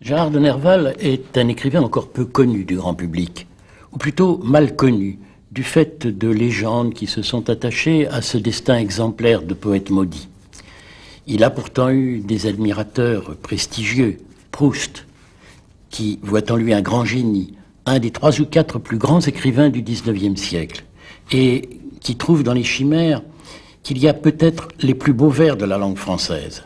Gérard de Nerval est un écrivain encore peu connu du grand public, ou plutôt mal connu, du fait de légendes qui se sont attachées à ce destin exemplaire de poète maudit. Il a pourtant eu des admirateurs prestigieux, Proust, qui voit en lui un grand génie, un des 3 ou 4 plus grands écrivains du XIXe siècle, et qui trouve dans les chimères qu'il y a peut-être les plus beaux vers de la langue française.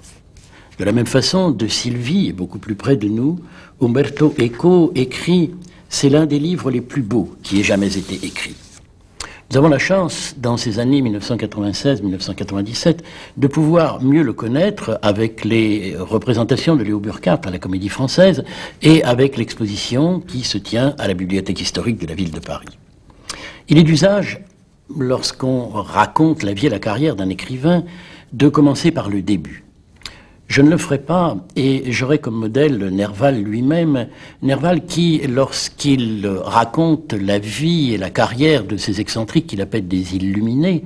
De la même façon, de Sylvie, et beaucoup plus près de nous, Umberto Eco écrit « C'est l'un des livres les plus beaux qui ait jamais été écrit ». Nous avons la chance, dans ces années 1996-1997, de pouvoir mieux le connaître avec les représentations de Léo Burckhardt à la Comédie Française et avec l'exposition qui se tient à la Bibliothèque historique de la ville de Paris. Il est d'usage, lorsqu'on raconte la vie et la carrière d'un écrivain, de commencer par le début. Je ne le ferai pas, et j'aurai comme modèle Nerval lui-même, Nerval qui, lorsqu'il raconte la vie et la carrière de ces excentriques qu'il appelle des illuminés,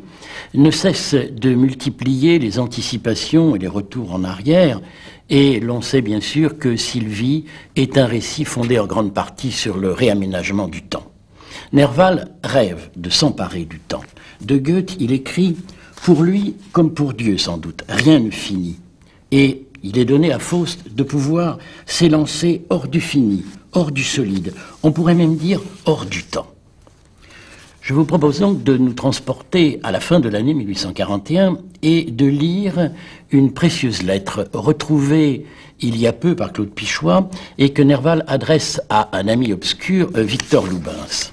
ne cesse de multiplier les anticipations et les retours en arrière, et l'on sait bien sûr que Sylvie est un récit fondé en grande partie sur le réaménagement du temps. Nerval rêve de s'emparer du temps. De Goethe, il écrit « Pour lui, comme pour Dieu sans doute, rien ne finit ». Et il est donné à Faust de pouvoir s'élancer hors du fini, hors du solide, on pourrait même dire hors du temps. Je vous propose donc de nous transporter à la fin de l'année 1841 et de lire une précieuse lettre retrouvée il y a peu par Claude Pichois et que Nerval adresse à un ami obscur, Victor Loubens.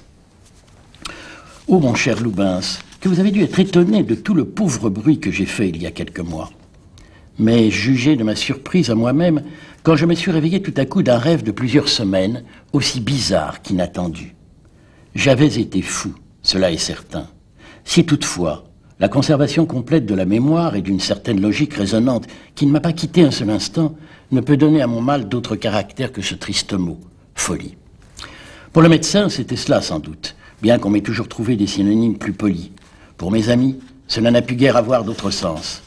« Oh mon cher Loubens, que vous avez dû être étonné de tout le pauvre bruit que j'ai fait il y a quelques mois. Mais jugez de ma surprise à moi-même quand je me suis réveillé tout à coup d'un rêve de plusieurs semaines, aussi bizarre qu'inattendu. J'avais été fou, cela est certain. Si toutefois, la conservation complète de la mémoire et d'une certaine logique raisonnante qui ne m'a pas quitté un seul instant ne peut donner à mon mal d'autre caractère que ce triste mot, folie. Pour le médecin, c'était cela sans doute, bien qu'on m'ait toujours trouvé des synonymes plus polis. Pour mes amis, cela n'a pu guère avoir d'autre sens.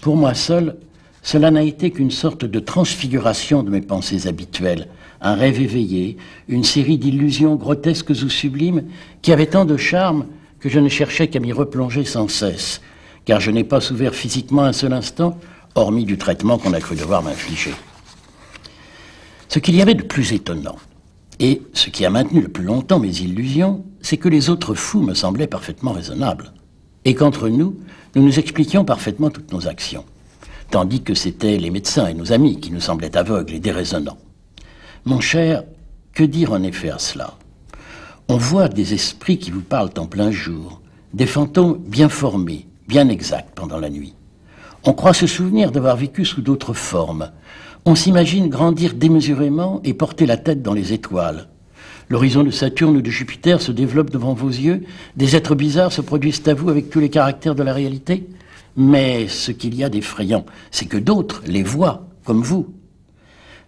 Pour moi seul, cela n'a été qu'une sorte de transfiguration de mes pensées habituelles, un rêve éveillé, une série d'illusions grotesques ou sublimes qui avaient tant de charme que je ne cherchais qu'à m'y replonger sans cesse, car je n'ai pas souffert physiquement un seul instant, hormis du traitement qu'on a cru devoir m'infliger. Ce qu'il y avait de plus étonnant, et ce qui a maintenu le plus longtemps mes illusions, c'est que les autres fous me semblaient parfaitement raisonnables, et qu'entre nous, nous nous expliquions parfaitement toutes nos actions, tandis que c'étaient les médecins et nos amis qui nous semblaient aveugles et déraisonnants. Mon cher, que dire en effet à cela? On voit des esprits qui vous parlent en plein jour, des fantômes bien formés, bien exacts pendant la nuit. On croit se souvenir d'avoir vécu sous d'autres formes. On s'imagine grandir démesurément et porter la tête dans les étoiles. L'horizon de Saturne ou de Jupiter se développe devant vos yeux, des êtres bizarres se produisent à vous avec tous les caractères de la réalité. Mais ce qu'il y a d'effrayant, c'est que d'autres les voient, comme vous.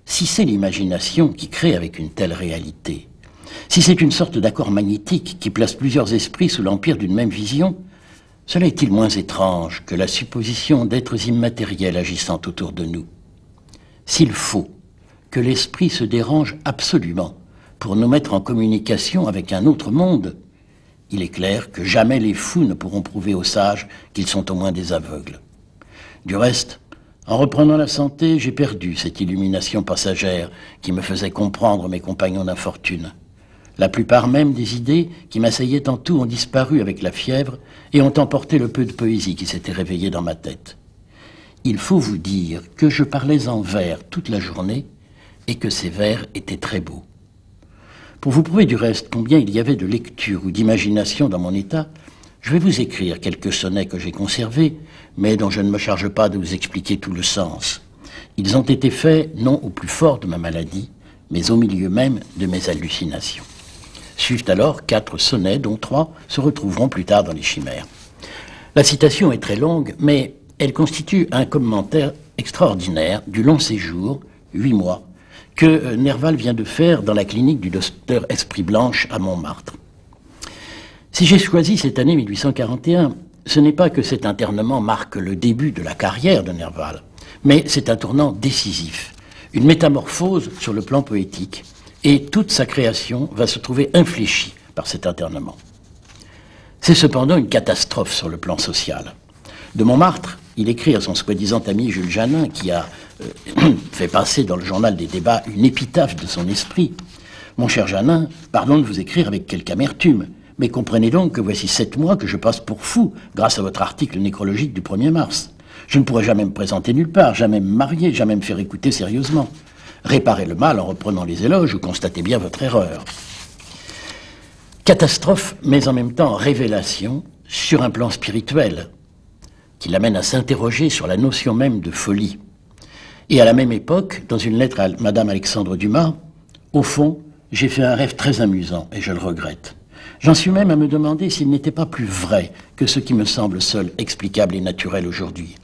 Si c'est l'imagination qui crée avec une telle réalité, si c'est une sorte d'accord magnétique qui place plusieurs esprits sous l'empire d'une même vision, cela est-il moins étrange que la supposition d'êtres immatériels agissant autour de nous? S'il faut que l'esprit se dérange absolument pour nous mettre en communication avec un autre monde, il est clair que jamais les fous ne pourront prouver aux sages qu'ils sont au moins des aveugles. Du reste, en reprenant la santé, j'ai perdu cette illumination passagère qui me faisait comprendre mes compagnons d'infortune. La plupart même des idées qui m'assaillaient en tout ont disparu avec la fièvre et ont emporté le peu de poésie qui s'était réveillé dans ma tête. Il faut vous dire que je parlais en vers toute la journée et que ces vers étaient très beaux. Pour vous prouver du reste combien il y avait de lecture ou d'imagination dans mon état, je vais vous écrire quelques sonnets que j'ai conservés, mais dont je ne me charge pas de vous expliquer tout le sens. Ils ont été faits non au plus fort de ma maladie, mais au milieu même de mes hallucinations. Suivent alors 4 sonnets, dont 3 se retrouveront plus tard dans les chimères. La citation est très longue, mais elle constitue un commentaire extraordinaire du long séjour, 8 mois, que Nerval vient de faire dans la clinique du docteur Esprit Blanche à Montmartre. Si j'ai choisi cette année 1841, ce n'est pas que cet internement marque le début de la carrière de Nerval, mais c'est un tournant décisif, une métamorphose sur le plan poétique, et toute sa création va se trouver infléchie par cet internement. C'est cependant une catastrophe sur le plan social. De Montmartre, il écrit à son soi-disant ami Jules Janin, qui a fait passer dans le journal des débats une épitaphe de son esprit. « Mon cher Janin, pardon de vous écrire avec quelque amertume, mais comprenez donc que voici 7 mois que je passe pour fou grâce à votre article nécrologique du 1er mars. Je ne pourrai jamais me présenter nulle part, jamais me marier, jamais me faire écouter sérieusement. Réparez le mal en reprenant les éloges ou constatez bien votre erreur. » Catastrophe, mais en même temps révélation sur un plan spirituel, qui l'amène à s'interroger sur la notion même de folie. Et à la même époque, dans une lettre à Madame Alexandre Dumas, « Au fond, j'ai fait un rêve très amusant et je le regrette. J'en suis même à me demander s'il n'était pas plus vrai que ce qui me semble seul explicable et naturel aujourd'hui.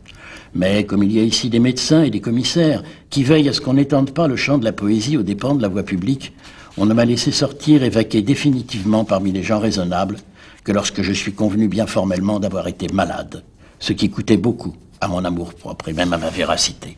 Mais comme il y a ici des médecins et des commissaires qui veillent à ce qu'on n'étende pas le champ de la poésie aux dépens de la voie publique, on ne m'a laissé sortir et vaquer définitivement parmi les gens raisonnables que lorsque je suis convenu bien formellement d'avoir été malade, ce qui coûtait beaucoup à mon amour-propre et même à ma véracité. »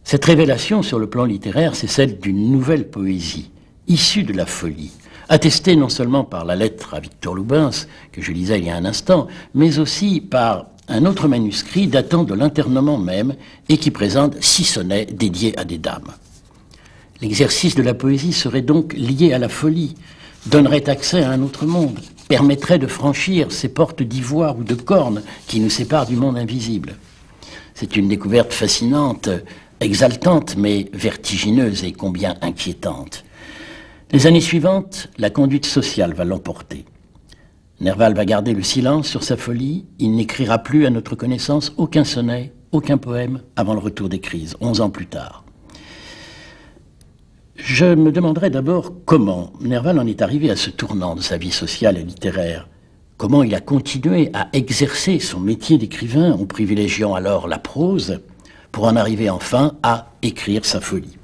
Cette révélation sur le plan littéraire, c'est celle d'une nouvelle poésie, issue de la folie, attestée non seulement par la lettre à Victor Lubens, que je lisais il y a un instant, mais aussi par un autre manuscrit datant de l'internement même et qui présente 6 sonnets dédiés à des dames. L'exercice de la poésie serait donc lié à la folie, donnerait accès à un autre monde, permettrait de franchir ces portes d'ivoire ou de corne qui nous séparent du monde invisible. C'est une découverte fascinante, exaltante, mais vertigineuse et combien inquiétante. Les années suivantes, la conduite sociale va l'emporter. Nerval va garder le silence sur sa folie, il n'écrira plus à notre connaissance aucun sonnet, aucun poème avant le retour des crises, 11 ans plus tard. Je me demanderai d'abord comment Nerval en est arrivé à ce tournant de sa vie sociale et littéraire. Comment il a continué à exercer son métier d'écrivain en privilégiant alors la prose pour en arriver enfin à écrire sa folie.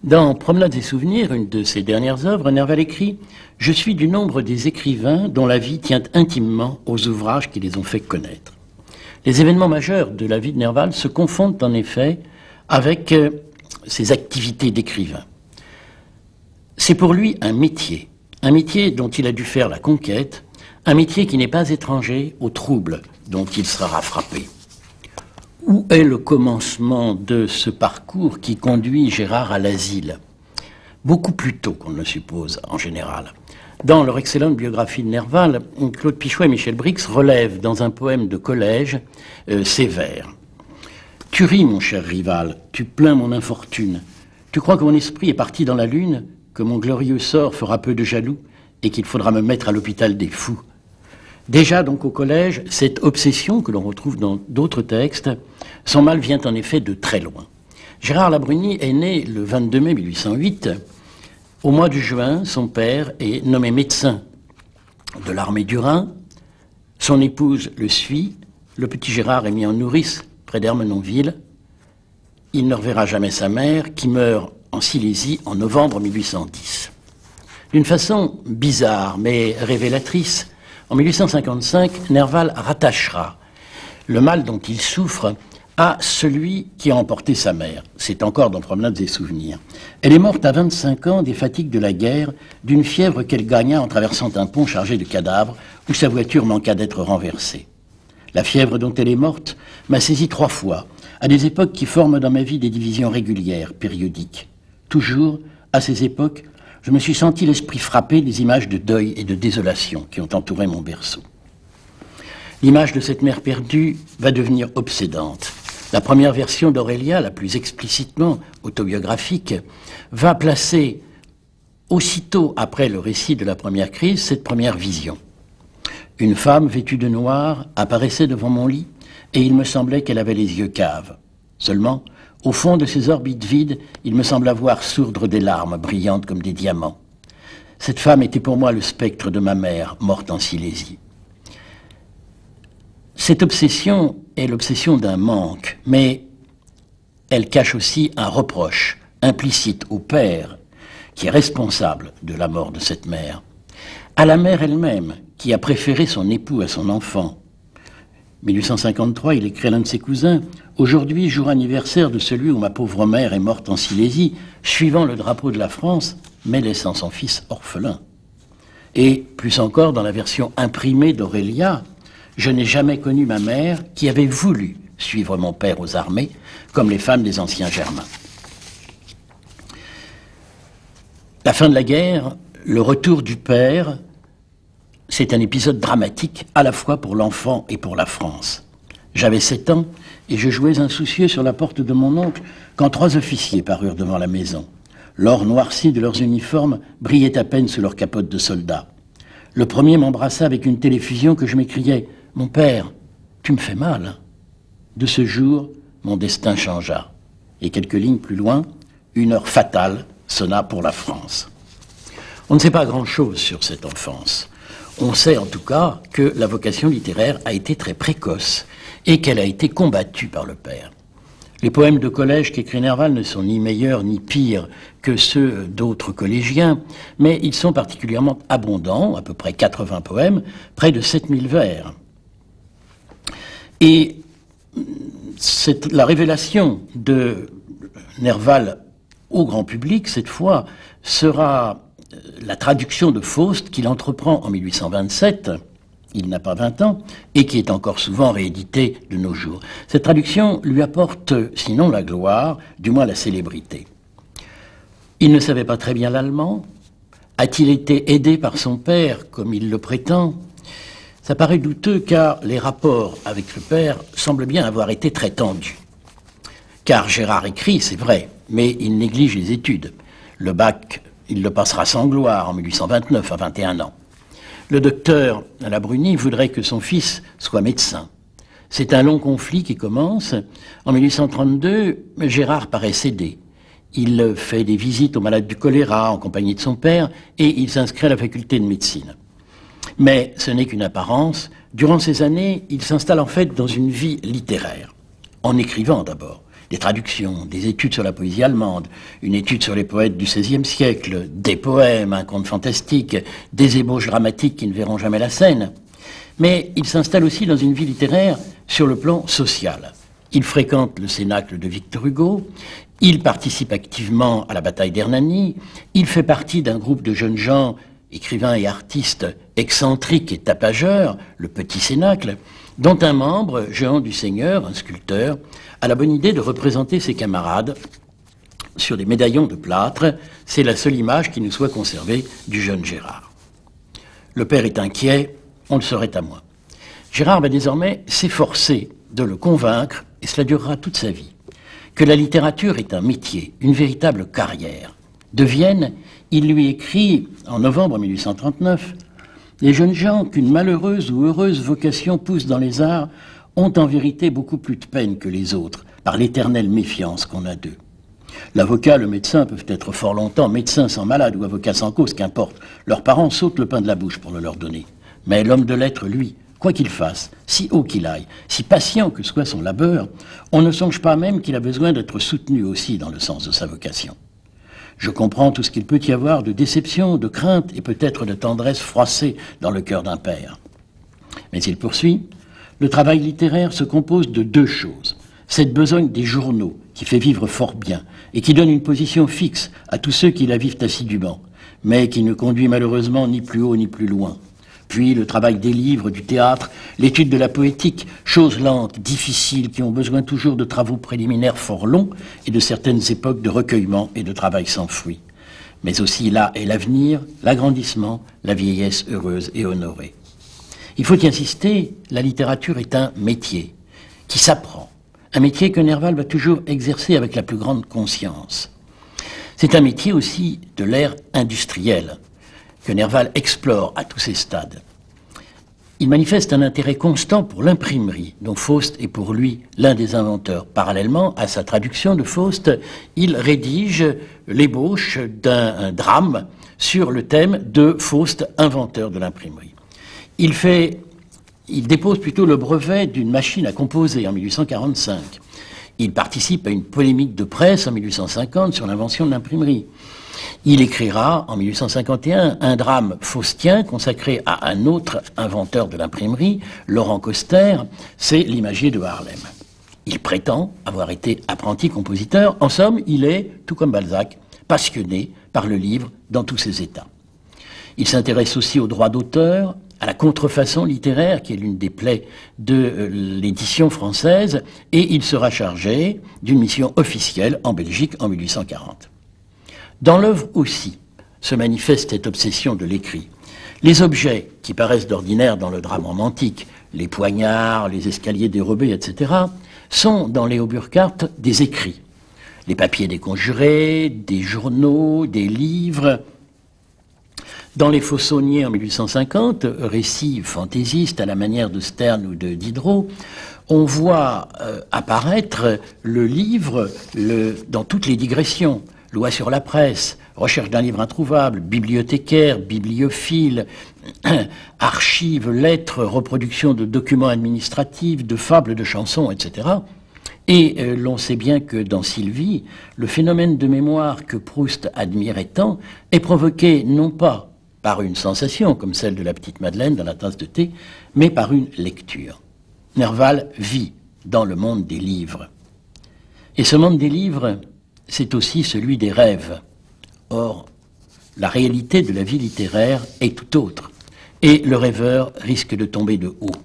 Dans Promenades et souvenirs, une de ses dernières œuvres, Nerval écrit « Je suis du nombre des écrivains dont la vie tient intimement aux ouvrages qui les ont fait connaître. » Les événements majeurs de la vie de Nerval se confondent en effet avec ses activités d'écrivain. C'est pour lui un métier dont il a dû faire la conquête, un métier qui n'est pas étranger aux troubles dont il sera frappé. Où est le commencement de ce parcours qui conduit Gérard à l'asile? Beaucoup plus tôt qu'on ne le suppose en général. Dans leur excellente biographie de Nerval, Claude Pichot et Michel Brix relèvent dans un poème de collège ces vers. « Tu ris, mon cher rival, tu plains mon infortune. Tu crois que mon esprit est parti dans la lune, que mon glorieux sort fera peu de jaloux et qu'il faudra me mettre à l'hôpital des fous. » Déjà donc au collège, cette obsession que l'on retrouve dans d'autres textes, son mal vient en effet de très loin. Gérard Labruni est né le 22 mai 1808. Au mois de juin, son père est nommé médecin de l'armée du Rhin. Son épouse le suit. Le petit Gérard est mis en nourrice près d'Ermenonville. Il ne reverra jamais sa mère, qui meurt en Silésie en novembre 1810. D'une façon bizarre mais révélatrice, en 1855, Nerval rattachera le mal dont il souffre à celui qui a emporté sa mère. C'est encore dans Promenades et souvenirs. Elle est morte à 25 ans des fatigues de la guerre, d'une fièvre qu'elle gagna en traversant un pont chargé de cadavres où sa voiture manqua d'être renversée. La fièvre dont elle est morte m'a saisi 3 fois, à des époques qui forment dans ma vie des divisions régulières, périodiques. Toujours, à ces époques, je me suis senti l'esprit frappé des images de deuil et de désolation qui ont entouré mon berceau. L'image de cette mère perdue va devenir obsédante. La première version d'Aurélia, la plus explicitement autobiographique, va placer aussitôt après le récit de la première crise cette première vision. Une femme vêtue de noir apparaissait devant mon lit et il me semblait qu'elle avait les yeux caves. Seulement, au fond de ses orbites vides, il me sembla voir sourdre des larmes brillantes comme des diamants. Cette femme était pour moi le spectre de ma mère, morte en Silésie. Cette obsession est l'obsession d'un manque, mais elle cache aussi un reproche implicite au père qui est responsable de la mort de cette mère, à la mère elle-même qui a préféré son époux à son enfant, 1853, il écrit à l'un de ses cousins « Aujourd'hui, jour anniversaire de celui où ma pauvre mère est morte en Silésie, suivant le drapeau de la France, mais laissant son fils orphelin. » Et plus encore, dans la version imprimée d'Aurélia, « Je n'ai jamais connu ma mère qui avait voulu suivre mon père aux armées, comme les femmes des anciens Germains. » La fin de la guerre, le retour du père, c'est un épisode dramatique à la fois pour l'enfant et pour la France. J'avais 7 ans et je jouais insoucieux sur la porte de mon oncle quand 3 officiers parurent devant la maison. L'or noirci de leurs uniformes brillait à peine sous leurs capotes de soldats. Le premier m'embrassa avec une telle effusion que je m'écriai « Mon père, tu me fais mal !» De ce jour, mon destin changea. Et quelques lignes plus loin, une heure fatale sonna pour la France. On ne sait pas grand-chose sur cette enfance. On sait en tout cas que la vocation littéraire a été très précoce et qu'elle a été combattue par le père. Les poèmes de collège qu'écrit Nerval ne sont ni meilleurs ni pires que ceux d'autres collégiens, mais ils sont particulièrement abondants, à peu près 80 poèmes, près de 7000 vers. Et la révélation de Nerval au grand public, cette fois, sera la traduction de Faust qu'il entreprend en 1827, il n'a pas 20 ans, et qui est encore souvent rééditée de nos jours. Cette traduction lui apporte, sinon la gloire, du moins la célébrité. Il ne savait pas très bien l'allemand. A-t-il été aidé par son père, comme il le prétend? Ça paraît douteux car les rapports avec le père semblent bien avoir été très tendus. Car Gérard écrit, c'est vrai, mais il néglige les études. Le bac, il le passera sans gloire en 1829, à 21 ans. Le docteur Labruni voudrait que son fils soit médecin. C'est un long conflit qui commence. En 1832, Gérard paraît céder. Il fait des visites aux malades du choléra en compagnie de son père et il s'inscrit à la faculté de médecine. Mais ce n'est qu'une apparence. Durant ces années, il s'installe en fait dans une vie littéraire, en écrivant d'abord. Des traductions, des études sur la poésie allemande, une étude sur les poètes du XVIe siècle, des poèmes, un conte fantastique, des ébauches dramatiques qui ne verront jamais la scène. Mais il s'installe aussi dans une vie littéraire sur le plan social. Il fréquente le cénacle de Victor Hugo, il participe activement à la bataille d'Hernani, il fait partie d'un groupe de jeunes gens, écrivains et artistes excentriques et tapageurs, le Petit Cénacle, dont un membre, Jehan du Seigneur, un sculpteur, a la bonne idée de représenter ses camarades sur des médaillons de plâtre. C'est la seule image qui nous soit conservée du jeune Gérard. Le père est inquiet, on le saurait à moins. Gérard va désormais s'efforcer de le convaincre, et cela durera toute sa vie, que la littérature est un métier, une véritable carrière. De Vienne, il lui écrit, en novembre 1839, « Les jeunes gens qu'une malheureuse ou heureuse vocation pousse dans les arts ont en vérité beaucoup plus de peine que les autres, par l'éternelle méfiance qu'on a d'eux. L'avocat, le médecin peuvent être fort longtemps médecins sans malade ou avocats sans cause, qu'importe. Leurs parents sautent le pain de la bouche pour le leur donner. Mais l'homme de lettres, lui, quoi qu'il fasse, si haut qu'il aille, si patient que soit son labeur, on ne songe pas même qu'il a besoin d'être soutenu aussi dans le sens de sa vocation. Je comprends tout ce qu'il peut y avoir de déception, de crainte et peut-être de tendresse froissée dans le cœur d'un père. » Mais il poursuit, « Le travail littéraire se compose de 2 choses. Cette besogne des journaux, qui fait vivre fort bien, et qui donne une position fixe à tous ceux qui la vivent assidûment, mais qui ne conduit malheureusement ni plus haut ni plus loin. Puis le travail des livres, du théâtre, l'étude de la poétique, choses lentes, difficiles, qui ont besoin toujours de travaux préliminaires fort longs et de certaines époques de recueillement et de travail sans fruit. Mais aussi là est l'avenir, l'agrandissement, la vieillesse heureuse et honorée. Il faut y insister, la littérature est un métier qui s'apprend, un métier que Nerval va toujours exercer avec la plus grande conscience. C'est un métier aussi de l'ère industrielle, que Nerval explore à tous ses stades. Il manifeste un intérêt constant pour l'imprimerie, dont Faust est pour lui l'un des inventeurs. Parallèlement à sa traduction de Faust, il rédige l'ébauche d'un drame sur le thème de Faust, inventeur de l'imprimerie. Il dépose plutôt le brevet d'une machine à composer en 1845. Il participe à une polémique de presse en 1850 sur l'invention de l'imprimerie. Il écrira en 1851 un drame faustien consacré à un autre inventeur de l'imprimerie, Laurent Coster, c'est L'Imagier de Harlem. Il prétend avoir été apprenti compositeur. En somme, il est, tout comme Balzac, passionné par le livre dans tous ses états. Il s'intéresse aussi aux droits d'auteur, à la contrefaçon littéraire, qui est l'une des plaies de l'édition française, et il sera chargé d'une mission officielle en Belgique en 1840. Dans l'œuvre aussi se manifeste cette obsession de l'écrit. Les objets qui paraissent d'ordinaire dans le drame romantique, les poignards, les escaliers dérobés, etc., sont dans Léo Burckhardt des écrits. Les papiers des conjurés, des journaux, des livres. Dans Les Faux-Sauniers en 1850, récit fantaisiste à la manière de Sterne ou de Diderot, on voit apparaître le livre dans toutes les digressions. Loi sur la presse, recherche d'un livre introuvable, bibliothécaire, bibliophile, archives, lettres, reproduction de documents administratifs, de fables, de chansons, etc. Et l'on sait bien que dans Sylvie, le phénomène de mémoire que Proust admirait tant est provoqué non pas par une sensation comme celle de la petite Madeleine dans la tasse de thé, mais par une lecture. Nerval vit dans le monde des livres. Et ce monde des livres, c'est aussi celui des rêves. Or, la réalité de la vie littéraire est tout autre, et le rêveur risque de tomber de haut.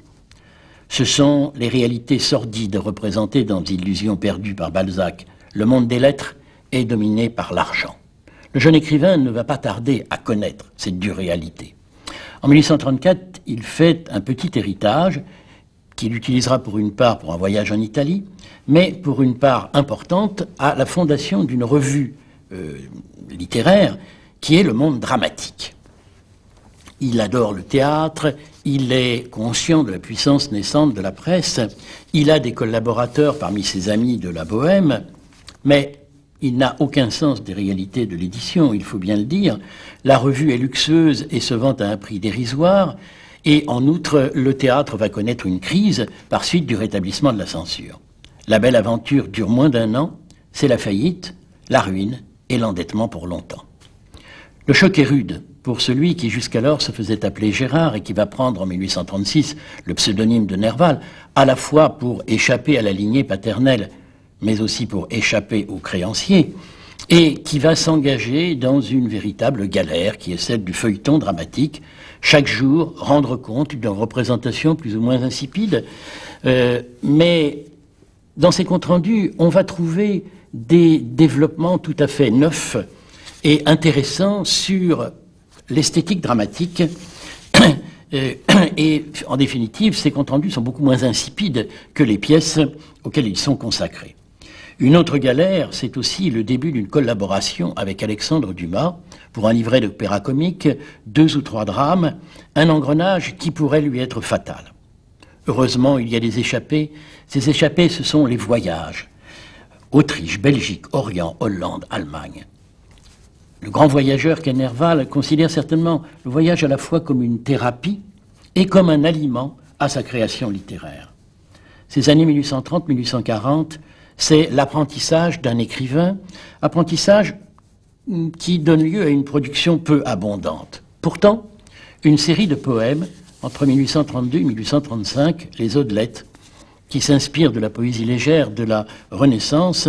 Ce sont les réalités sordides représentées dans Illusions perdues par Balzac. Le monde des lettres est dominé par l'argent. Le jeune écrivain ne va pas tarder à connaître cette dure réalité. En 1834, il fait un petit héritage qu'il utilisera pour une part pour un voyage en Italie, mais pour une part importante à la fondation d'une revue littéraire qui est Le Monde dramatique. Il adore le théâtre, il est conscient de la puissance naissante de la presse, il a des collaborateurs parmi ses amis de la Bohème, mais il n'a aucun sens des réalités de l'édition, il faut bien le dire. La revue est luxueuse et se vend à un prix dérisoire, et en outre, le théâtre va connaître une crise par suite du rétablissement de la censure. La belle aventure dure moins d'1 an, c'est la faillite, la ruine et l'endettement pour longtemps. Le choc est rude pour celui qui jusqu'alors se faisait appeler Gérard et qui va prendre en 1836 le pseudonyme de Nerval, à la fois pour échapper à la lignée paternelle, mais aussi pour échapper aux créanciers, et qui va s'engager dans une véritable galère qui est celle du feuilleton dramatique, chaque jour rendre compte d'une représentation plus ou moins insipide, mais dans ces comptes rendus, on va trouver des développements tout à fait neufs et intéressants sur l'esthétique dramatique. Et en définitive, ces comptes rendus sont beaucoup moins insipides que les pièces auxquelles ils sont consacrés. Une autre galère, c'est aussi le début d'une collaboration avec Alexandre Dumas pour un livret d'opéra comique, 2 ou 3 drames, un engrenage qui pourrait lui être fatal. Heureusement, il y a des échappées. Ces échappées, ce sont les voyages. Autriche, Belgique, Orient, Hollande, Allemagne. Le grand voyageur qu'est Nerval considère certainement le voyage à la fois comme une thérapie et comme un aliment à sa création littéraire. Ces années 1830-1840, c'est l'apprentissage d'un écrivain, apprentissage qui donne lieu à une production peu abondante. Pourtant, une série de poèmes entre 1832 et 1835, les Odelettes, qui s'inspirent de la poésie légère de la Renaissance,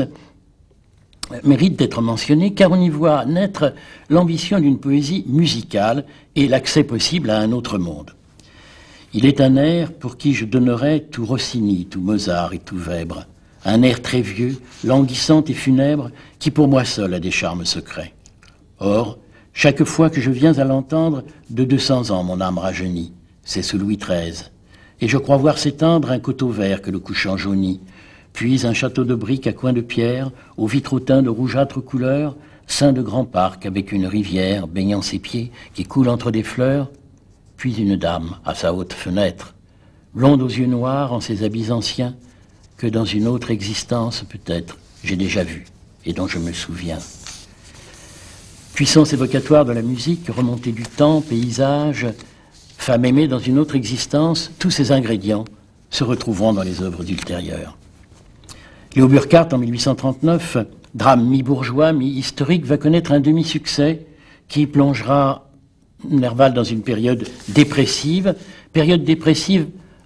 mérite d'être mentionné car on y voit naître l'ambition d'une poésie musicale et l'accès possible à un autre monde. Il est un air pour qui je donnerais tout Rossini, tout Mozart et tout Weber, un air très vieux, languissant et funèbre, qui pour moi seul a des charmes secrets. Or, chaque fois que je viens à l'entendre, de 200 ans mon âme rajeunit, c'est sous Louis XIII, et je crois voir s'étendre un coteau vert que le couchant jaunit, puis un château de briques à coins de pierre, aux vitraux teints de rougeâtre couleur, sein de grand parc avec une rivière baignant ses pieds qui coule entre des fleurs, puis une dame à sa haute fenêtre, blonde aux yeux noirs en ses habits anciens, que dans une autre existence, peut-être, j'ai déjà vu et dont je me souviens. Puissance évocatoire de la musique, remontée du temps, paysage, femme aimée dans une autre existence, tous ces ingrédients se retrouveront dans les œuvres ultérieures. Léo Burckhardt, en 1839, drame mi-bourgeois, mi-historique, va connaître un demi-succès qui plongera Nerval dans une période dépressive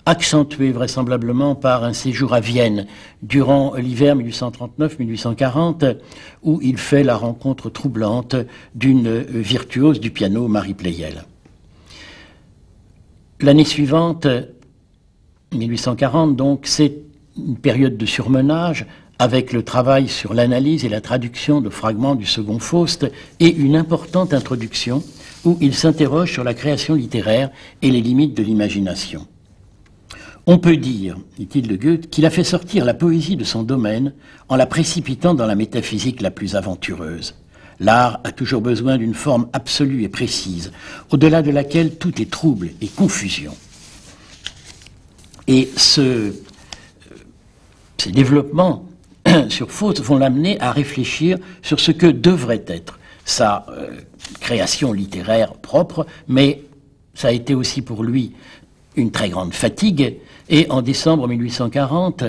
accentuée vraisemblablement par un séjour à Vienne durant l'hiver 1839-1840, où il fait la rencontre troublante d'une virtuose du piano, Marie Pleyel. L'année suivante, 1840, donc, c'est une période de surmenage avec le travail sur l'analyse et la traduction de fragments du Second Faust et une importante introduction où il s'interroge sur la création littéraire et les limites de l'imagination. On peut dire, dit-il de Goethe, qu'il a fait sortir la poésie de son domaine en la précipitant dans la métaphysique la plus aventureuse. L'art a toujours besoin d'une forme absolue et précise, au-delà de laquelle tout est trouble et confusion. Et ces développements sur Faust vont l'amener à réfléchir sur ce que devrait être sa création littéraire propre, mais ça a été aussi pour lui une très grande fatigue, et en décembre 1840,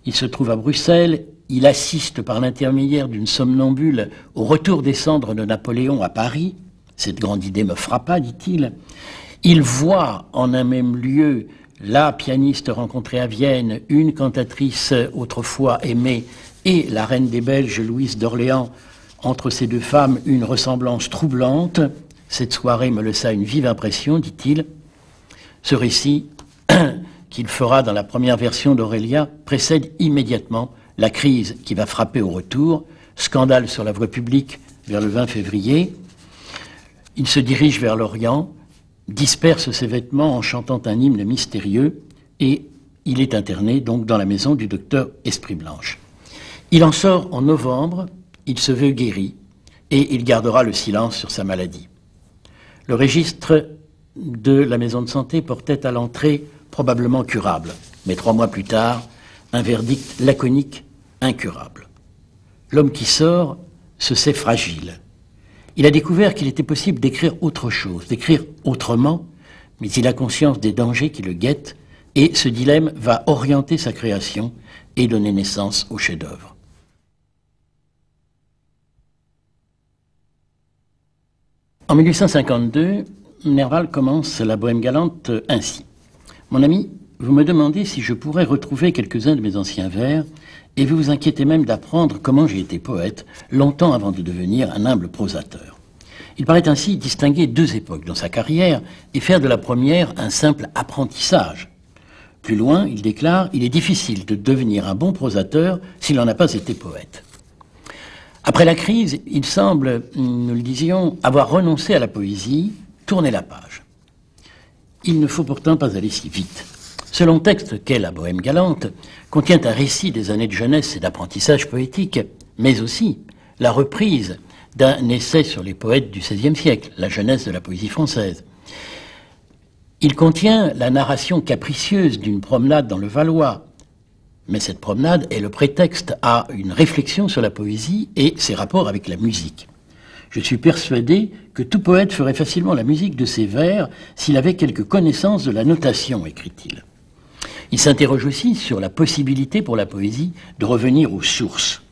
il se trouve à Bruxelles, il assiste par l'intermédiaire d'une somnambule au retour des cendres de Napoléon à Paris. Cette grande idée me frappa, dit-il. Il voit en un même lieu la pianiste rencontrée à Vienne, une cantatrice autrefois aimée, et la reine des Belges, Louise d'Orléans. Entre ces deux femmes, une ressemblance troublante. Cette soirée me laissa une vive impression, dit-il. Ce récit, qu'il fera dans la première version d'Aurélia, précède immédiatement la crise qui va frapper au retour. Scandale sur la voie publique vers le 20 février. Il se dirige vers l'Orient, disperse ses vêtements en chantant un hymne mystérieux et il est interné donc dans la maison du docteur Esprit-Blanche. Il en sort en novembre, il se veut guéri et il gardera le silence sur sa maladie. Le registre de la maison de santé portait à l'entrée probablement curable, mais 3 mois plus tard, un verdict laconique, incurable. L'homme qui sort se sait fragile. Il a découvert qu'il était possible d'écrire autre chose, d'écrire autrement, mais il a conscience des dangers qui le guettent, et ce dilemme va orienter sa création et donner naissance au chef-d'œuvre. En 1852, Nerval commence la Bohème galante ainsi. « Mon ami, vous me demandez si je pourrais retrouver quelques-uns de mes anciens vers, et vous vous inquiétez même d'apprendre comment j'ai été poète, longtemps avant de devenir un humble prosateur. » Il paraît ainsi distinguer 2 époques dans sa carrière et faire de la première un simple apprentissage. Plus loin, il déclare « Il est difficile de devenir un bon prosateur s'il n'en a pas été poète. » Après la crise, il semble, nous le disions, avoir renoncé à la poésie, tourné la page. Il ne faut pourtant pas aller si vite. Ce long texte qu'est la Bohème galante contient un récit des années de jeunesse et d'apprentissage poétique, mais aussi la reprise d'un essai sur les poètes du XVIe siècle, la jeunesse de la poésie française. Il contient la narration capricieuse d'une promenade dans le Valois, mais cette promenade est le prétexte à une réflexion sur la poésie et ses rapports avec la musique. Je suis persuadé que tout poète ferait facilement la musique de ses vers s'il avait quelque connaissance de la notation, écrit-il. Il s'interroge aussi sur la possibilité pour la poésie de revenir aux sources.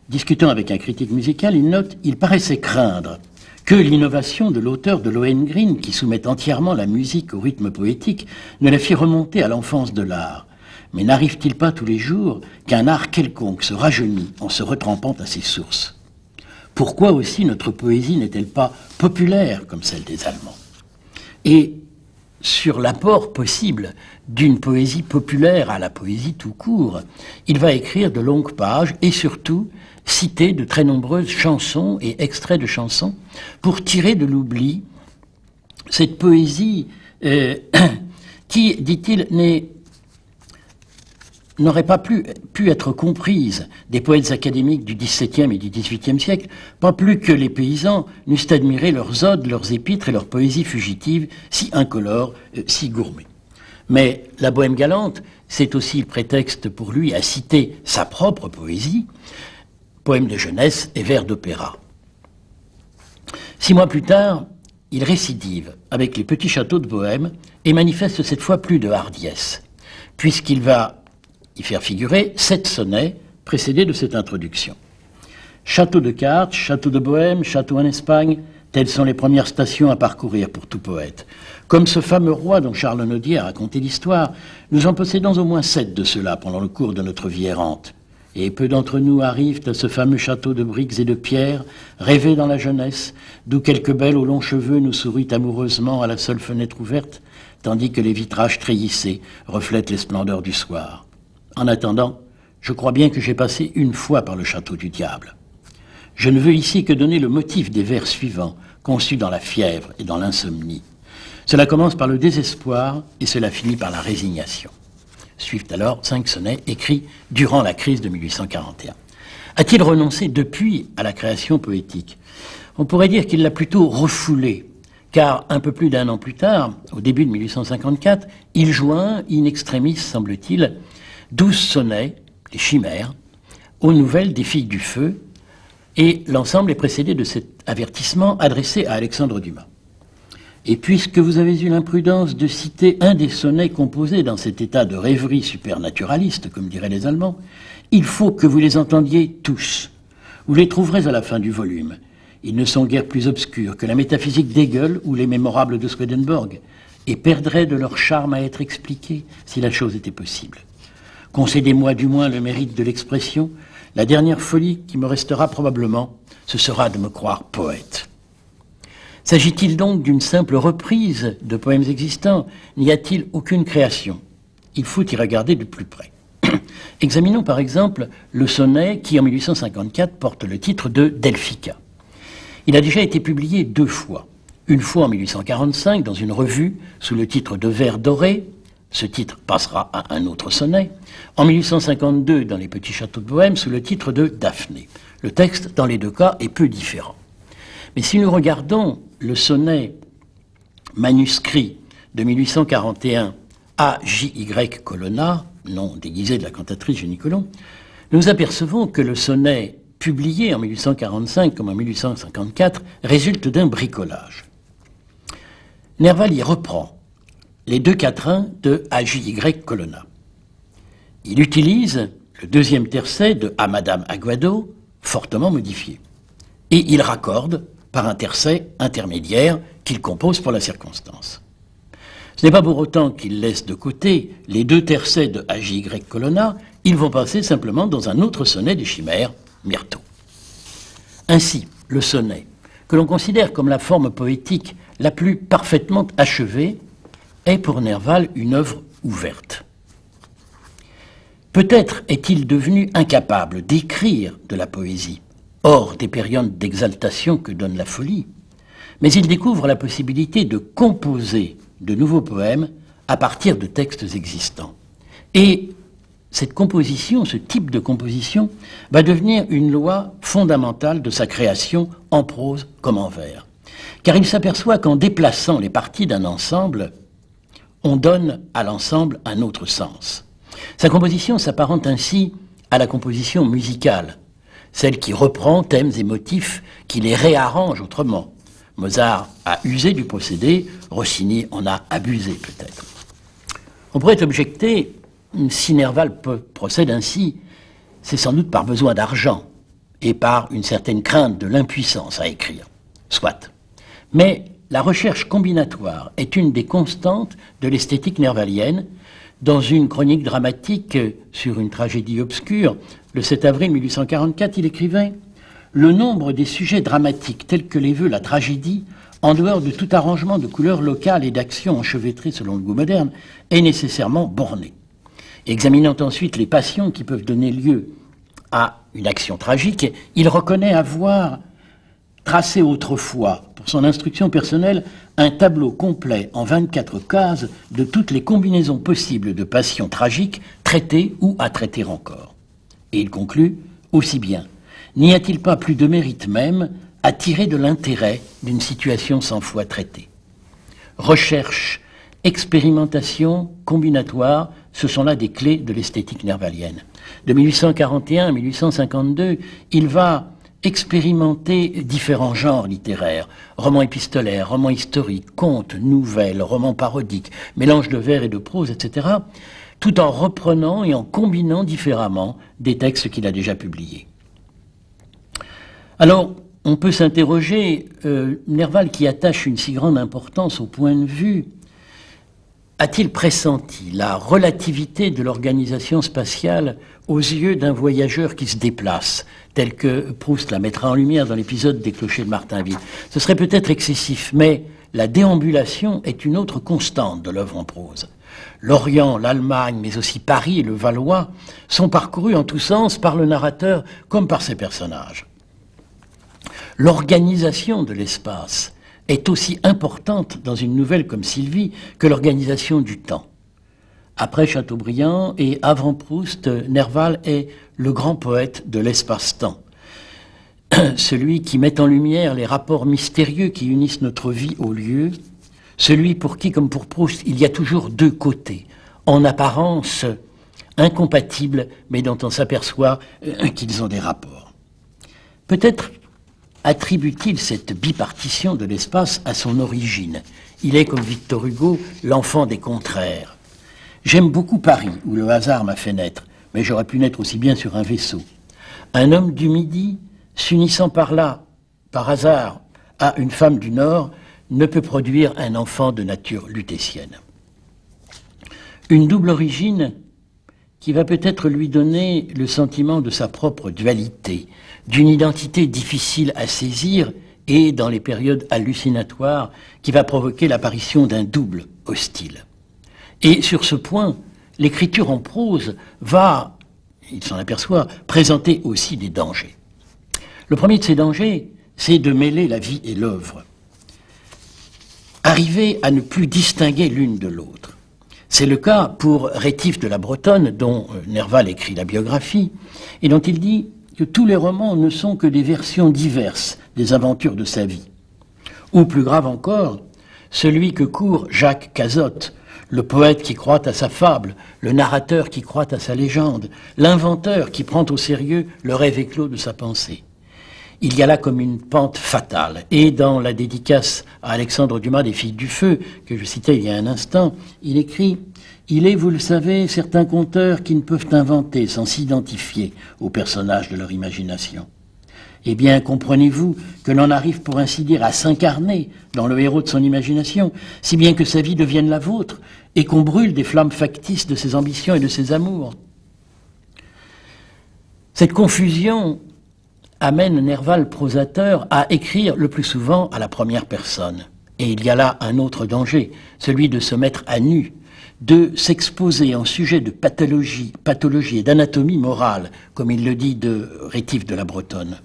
Discutant avec un critique musical, il note « Il paraissait craindre que l'innovation de l'auteur de Lohengrin, qui soumet entièrement la musique au rythme poétique, ne la fit remonter à l'enfance de l'art. Mais n'arrive-t-il pas tous les jours qu'un art quelconque se rajeunit en se retrempant à ses sources ? Pourquoi aussi notre poésie n'est-elle pas populaire comme celle des Allemands ? » Et sur l'apport possible d'une poésie populaire à la poésie tout court, il va écrire de longues pages et surtout citer de très nombreuses chansons et extraits de chansons pour tirer de l'oubli cette poésie qui, dit-il, n'aurait pas pu être comprise des poètes académiques du XVIIe et du XVIIIe siècle, pas plus que les paysans n'eussent admiré leurs odes, leurs épîtres et leur poésie fugitive, si incolore, si gourmet. Mais la Bohème galante, c'est aussi le prétexte pour lui à citer sa propre poésie, poèmes de jeunesse et vers d'opéra. 6 mois plus tard, il récidive avec les petits châteaux de Bohème et manifeste cette fois plus de hardiesse, puisqu'il va y faire figurer 7 sonnets précédé de cette introduction. Château de cartes, château de Bohême, château en Espagne, telles sont les premières stations à parcourir pour tout poète. Comme ce fameux roi dont Charles Nodier a raconté l'histoire, nous en possédons au moins 7 de ceux-là pendant le cours de notre vie errante. Et peu d'entre nous arrivent à ce fameux château de briques et de pierres, rêvé dans la jeunesse, d'où quelques belles aux longs cheveux nous sourient amoureusement à la seule fenêtre ouverte, tandis que les vitrages treillissés reflètent les splendeurs du soir. En attendant, je crois bien que j'ai passé une fois par le château du diable. Je ne veux ici que donner le motif des vers suivants, conçus dans la fièvre et dans l'insomnie. Cela commence par le désespoir et cela finit par la résignation. Suivent alors 5 sonnets écrits durant la crise de 1841. A-t-il renoncé depuis à la création poétique? On pourrait dire qu'il l'a plutôt refoulée, car un peu plus d'1 an plus tard, au début de 1854, il joint in extremis, semble-t-il, 12 sonnets, les chimères, aux nouvelles des filles du feu, et l'ensemble est précédé de cet avertissement adressé à Alexandre Dumas. Et puisque vous avez eu l'imprudence de citer un des sonnets composés dans cet état de rêverie supernaturaliste, comme diraient les Allemands, il faut que vous les entendiez tous. Vous les trouverez à la fin du volume. Ils ne sont guère plus obscurs que la métaphysique d'Hegel ou les mémorables de Swedenborg, et perdraient de leur charme à être expliqués si la chose était possible. Concédez-moi du moins le mérite de l'expression. La dernière folie qui me restera probablement, ce sera de me croire poète. S'agit-il donc d'une simple reprise de poèmes existants? N'y a-t-il aucune création? Il faut y regarder de plus près. Examinons par exemple le sonnet qui, en 1854, porte le titre de Delphica. Il a déjà été publié 2 fois. Une fois en 1845 dans une revue sous le titre de Vers dorés. Ce titre passera à un autre sonnet. En 1852 dans les Petits Châteaux de Bohême sous le titre de Daphné. Le texte dans les 2 cas est peu différent. Mais si nous regardons le sonnet manuscrit de 1841 à J.Y. Colonna, nom déguisé de la cantatrice Jenny Colomb, nous apercevons que le sonnet publié en 1845 comme en 1854 résulte d'un bricolage. Nerval y reprend les 2 quatrains de A.J.Y. Colonna. Il utilise le 2e tercet de À Madame Aguado, fortement modifié. Et il raccorde par un tercet intermédiaire qu'il compose pour la circonstance. Ce n'est pas pour autant qu'il laisse de côté les 2 tercets de A.J.Y. Colonna, ils vont passer simplement dans un autre sonnet des chimères, Myrto. Ainsi, le sonnet, que l'on considère comme la forme poétique la plus parfaitement achevée, est pour Nerval une œuvre ouverte. Peut-être est-il devenu incapable d'écrire de la poésie, hors des périodes d'exaltation que donne la folie, mais il découvre la possibilité de composer de nouveaux poèmes à partir de textes existants. Et cette composition, ce type de composition, va devenir une loi fondamentale de sa création en prose comme en vers. Car il s'aperçoit qu'en déplaçant les parties d'un ensemble, on donne à l'ensemble un autre sens. Sa composition s'apparente ainsi à la composition musicale, celle qui reprend thèmes et motifs, qui les réarrange autrement. Mozart a usé du procédé, Rossini en a abusé peut-être. On pourrait objecter, si Nerval procède ainsi, c'est sans doute par besoin d'argent et par une certaine crainte de l'impuissance à écrire. Soit. Mais la recherche combinatoire est une des constantes de l'esthétique nervalienne. Dans une chronique dramatique sur une tragédie obscure, le 7 avril 1844, il écrivait « Le nombre des sujets dramatiques tels que les veut la tragédie, en dehors de tout arrangement de couleurs locales et d'actions enchevêtrées selon le goût moderne, est nécessairement borné. » Examinant ensuite les passions qui peuvent donner lieu à une action tragique, il reconnaît avoir tracé autrefois, pour son instruction personnelle, un tableau complet en 24 cases de toutes les combinaisons possibles de passions tragiques traitées ou à traiter encore. Et il conclut, aussi bien, n'y a-t-il pas plus de mérite même à tirer de l'intérêt d'une situation 100 fois traitée? Recherche, expérimentation, combinatoire, ce sont là des clés de l'esthétique nervalienne. De 1841 à 1852, il va expérimenter différents genres littéraires, romans épistolaires, romans historiques, contes, nouvelles, romans parodiques, mélange de vers et de prose, etc. tout en reprenant et en combinant différemment des textes qu'il a déjà publiés. Alors, on peut s'interroger, Nerval, qui attache une si grande importance au point de vue, a-t-il pressenti la relativité de l'organisation spatiale aux yeux d'un voyageur qui se déplace, tel que Proust la mettra en lumière dans l'épisode des Clochers de Martinville? Ce serait peut-être excessif, mais la déambulation est une autre constante de l'œuvre en prose. L'Orient, l'Allemagne, mais aussi Paris et le Valois sont parcourus en tous sens par le narrateur comme par ses personnages. L'organisation de l'espace est aussi importante dans une nouvelle comme Sylvie que l'organisation du temps. Après Chateaubriand et avant Proust, Nerval est le grand poète de l'espace-temps. Celui qui met en lumière les rapports mystérieux qui unissent notre vie au lieu, celui pour qui, comme pour Proust, il y a toujours deux côtés, en apparence incompatibles, mais dont on s'aperçoit qu'ils ont des rapports. Peut-être attribue-t-il cette bipartition de l'espace à son origine. Il est, comme Victor Hugo, l'enfant des contraires. J'aime beaucoup Paris, où le hasard m'a fait naître, mais j'aurais pu naître aussi bien sur un vaisseau. Un homme du Midi, s'unissant par là, par hasard, à une femme du Nord, ne peut produire un enfant de nature lutétienne. Une double origine qui va peut-être lui donner le sentiment de sa propre dualité, d'une identité difficile à saisir et, dans les périodes hallucinatoires, qui va provoquer l'apparition d'un double hostile. Et sur ce point, l'écriture en prose va, il s'en aperçoit, présenter aussi des dangers. Le premier de ces dangers, c'est de mêler la vie et l'œuvre. Arriver à ne plus distinguer l'une de l'autre. C'est le cas pour Rétif de la Bretonne, dont Nerval écrit la biographie, et dont il dit que tous les romans ne sont que des versions diverses des aventures de sa vie. Ou plus grave encore, celui que court Jacques Cazotte, le poète qui croit à sa fable, le narrateur qui croit à sa légende, l'inventeur qui prend au sérieux le rêve éclos de sa pensée. Il y a là comme une pente fatale. Et dans la dédicace à Alexandre Dumas des Filles du Feu, que je citais il y a un instant, il écrit « Il est, vous le savez, certains conteurs qui ne peuvent inventer sans s'identifier aux personnages de leur imagination. Eh bien, comprenez-vous que l'on arrive pour ainsi dire à s'incarner dans le héros de son imagination, si bien que sa vie devienne la vôtre, et qu'on brûle des flammes factices de ses ambitions et de ses amours. » Cette confusion amène Nerval, prosateur, à écrire le plus souvent à la première personne. Et il y a là un autre danger, celui de se mettre à nu, de s'exposer en sujet de pathologie et d'anatomie morale, comme il le dit de Rétif de la Bretonne.